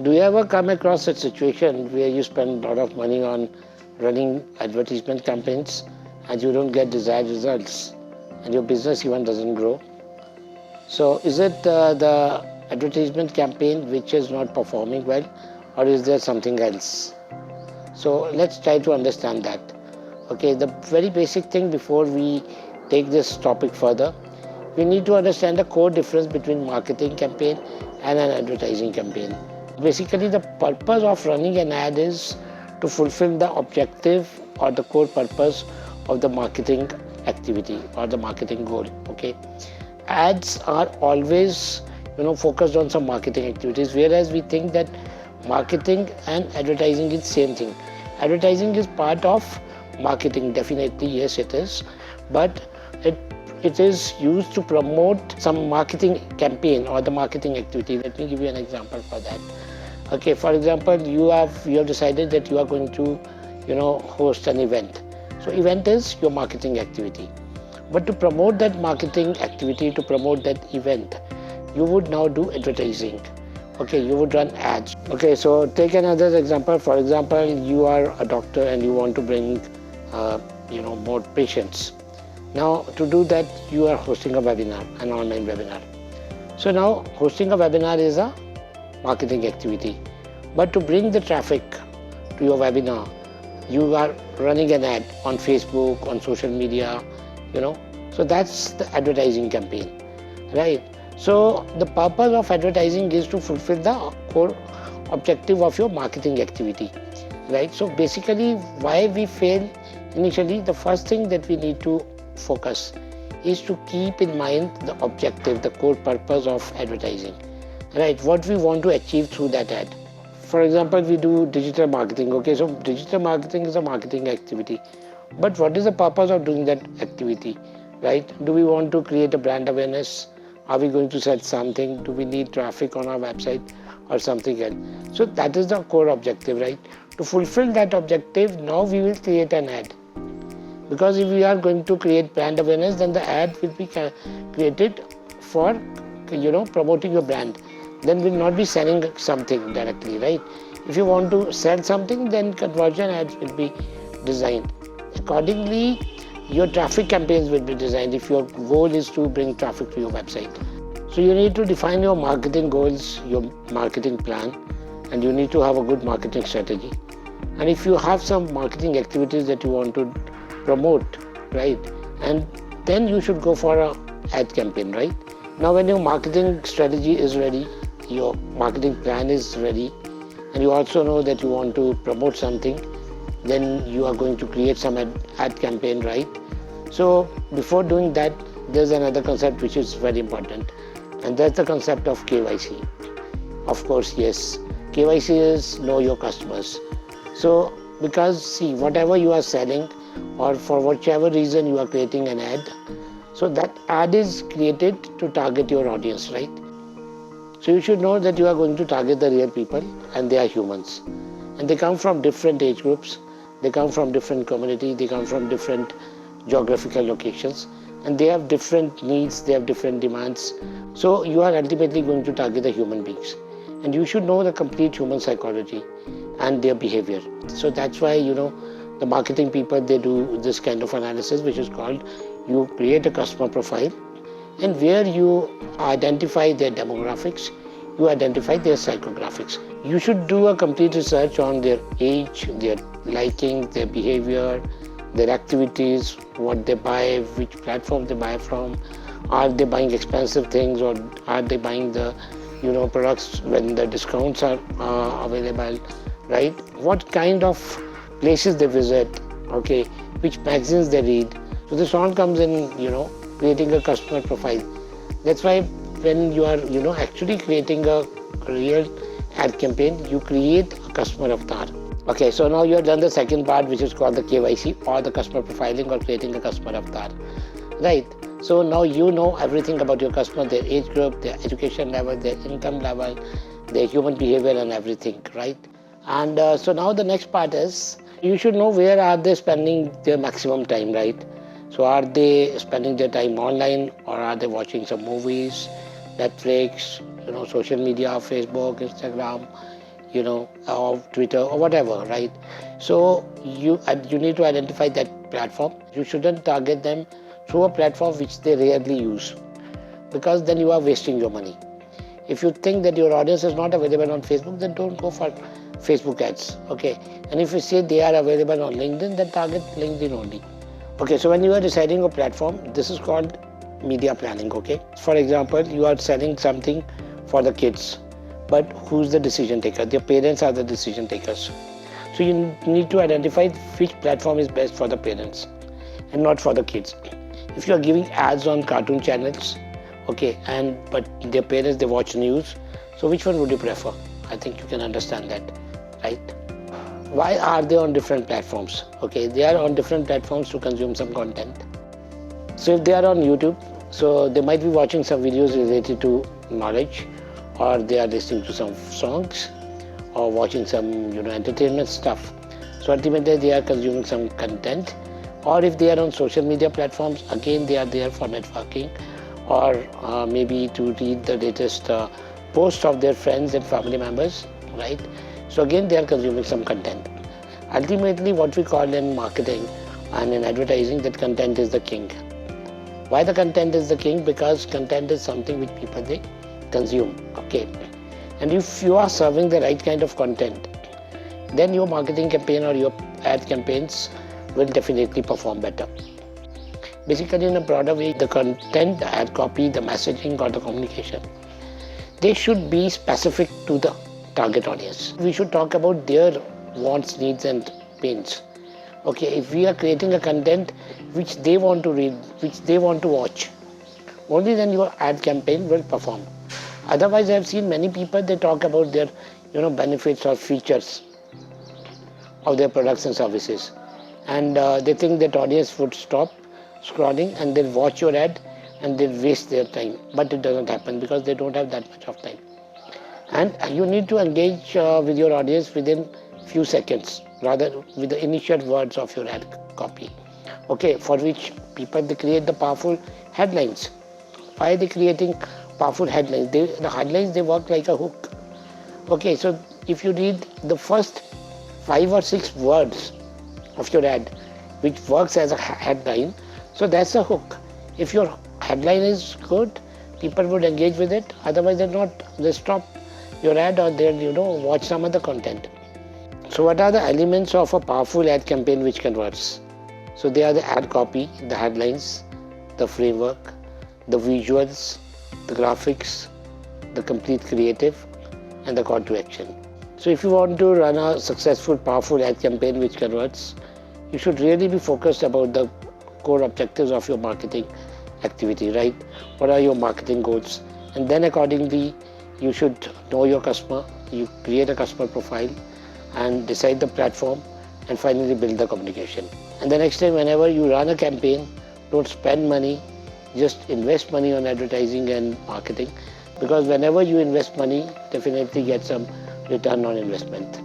Do you ever come across a situation where you spend a lot of money on running advertisement campaigns and you don't get desired results and your business even doesn't grow? So is it the advertisement campaign which is not performing well, or is there something else? So let's try to understand that. Okay, the very basic thing before we take this topic further, we need to understand the core difference between marketing campaign and an advertising campaign. Basically, the purpose of running an ad is to fulfill the objective or the core purpose of the marketing activity or the marketing goal. Okay, ads are always focused on some marketing activities, whereas we think that marketing and advertising is same thing. Advertising is part of marketing, definitely, yes it is, but it is used to promote some marketing campaign or the marketing activity. Let me give you an example for that. Okay, for example, you have decided that you are going to host an event. So event is your marketing activity, but to promote that marketing activity, to promote that event, you would now do advertising. Okay, you would run ads. Okay, so take another example. For example, you are a doctor and you want to bring more patients. Now to do that, you are hosting a webinar, an online webinar. So now hosting a webinar is a marketing activity, but to bring the traffic to your webinar, you are running an ad on Facebook, on social media, so that's the advertising campaign, right? So the purpose of advertising is to fulfill the core objective of your marketing activity, right? So basically, why we fail initially, the first thing that we need to focus is to keep in mind the objective, the core purpose of advertising, right? What we want to achieve through that ad. For example, we do digital marketing. Okay, so digital marketing is a marketing activity, but what is the purpose of doing that activity, right? Do we want to create a brand awareness? Are we going to sell something? Do we need traffic on our website or something else? So that is the core objective, right? To fulfill that objective, now we will create an ad. Because if we are going to create brand awareness, then the ad will be created for promoting your brand. Then we'll not be selling something directly, right? If you want to sell something, then conversion ads will be designed. Accordingly, your traffic campaigns will be designed if your goal is to bring traffic to your website. So you need to define your marketing goals, your marketing plan, and you need to have a good marketing strategy. And if you have some marketing activities that you want to promote, right, and then you should go for an ad campaign, right? Now when your marketing strategy is ready, your marketing plan is ready, and you also know that you want to promote something, then you are going to create some ad campaign, right? So before doing that, there's another concept which is very important, and that's the concept of KYC. Of course, yes, KYC is know your customers. So because see, whatever you are selling or for whichever reason you are creating an ad, so that ad is created to target your audience, right? So you should know that you are going to target the real people, and they are humans, and they come from different age groups, they come from different communities, they come from different geographical locations, and they have different needs, they have different demands. So you are ultimately going to target the human beings, and you should know the complete human psychology and their behavior. So that's why the marketing people, they do this kind of analysis, which is called, you create a customer profile, and where you identify their demographics, you identify their psychographics. You should do a complete research on their age, their liking, their behavior, their activities, what they buy, which platform they buy from, are they buying expensive things, or are they buying the products when the discounts are available, right? What kind of places they visit, okay, which magazines they read. So this all comes in creating a customer profile. That's why when you are actually creating a real ad campaign, you create a customer avatar. Okay, so now you have done the second part, which is called the KYC, or the customer profiling, or creating a customer avatar, right? So now you know everything about your customer, their age group, their education level, their income level, their human behavior and everything, right? And so now the next part is, you should know where are they spending their maximum time, right? So are they spending their time online, or are they watching some movies, Netflix, social media, Facebook, Instagram, or Twitter or whatever, right? So you need to identify that platform. You shouldn't target them through a platform which they rarely use, because then you are wasting your money. If you think that your audience is not available on Facebook, then don't go for Facebook ads, okay? And if you say they are available on LinkedIn, then target LinkedIn only. Okay, so when you are deciding a platform, this is called media planning, okay? For example, you are selling something for the kids, but who's the decision taker? Their parents are the decision takers. So you need to identify which platform is best for the parents and not for the kids. If you are giving ads on cartoon channels, okay, but their parents, they watch news, so which one would you prefer? I think you can understand that, right? Why are they on different platforms? Okay, they are on different platforms to consume some content. So if they are on YouTube, so they might be watching some videos related to knowledge, or they are listening to some songs, or watching some entertainment stuff. So ultimately they are consuming some content. Or if they are on social media platforms, again they are there for networking, or maybe to read the latest posts of their friends and family members, right? So again they are consuming some content. Ultimately, what we call in marketing and in advertising, that content is the king. Why the content is the king? Because content is something which people, they consume, okay? And if you are serving the right kind of content, then your marketing campaign or your ad campaigns will definitely perform better. Basically, in a broader way, the content, the ad copy, the messaging or the communication, they should be specific to the target audience. We should talk about their wants, needs and pains. Okay, if we are creating a content which they want to read, which they want to watch, only then your ad campaign will perform. Otherwise, I have seen many people, they talk about their benefits or features of their products and services, and they think that audience would stop scrolling and they'll watch your ad and they'll waste their time. But it doesn't happen, because they don't have that much of time. And you need to engage with your audience within few seconds, rather with the initial words of your ad copy. Okay, for which people, they create the powerful headlines. Why are they creating powerful headlines? The headlines, they work like a hook. Okay, so if you read the first 5 or 6 words of your ad, which works as a headline, so that's a hook. If your headline is good, people would engage with it. Otherwise, they stop your ad, or they'll watch some other content. So what are the elements of a powerful ad campaign which converts? So they are the ad copy, the headlines, the framework, the visuals, the graphics, the complete creative, and the call to action. So if you want to run a successful, powerful ad campaign which converts, you should really be focused about the core objectives of your marketing activity, right? What are your marketing goals? And then accordingly, you should know your customer, you create a customer profile and decide the platform, and finally build the communication. And the next time, whenever you run a campaign, don't spend money, just invest money on advertising and marketing, because whenever you invest money, definitely get some return on investment.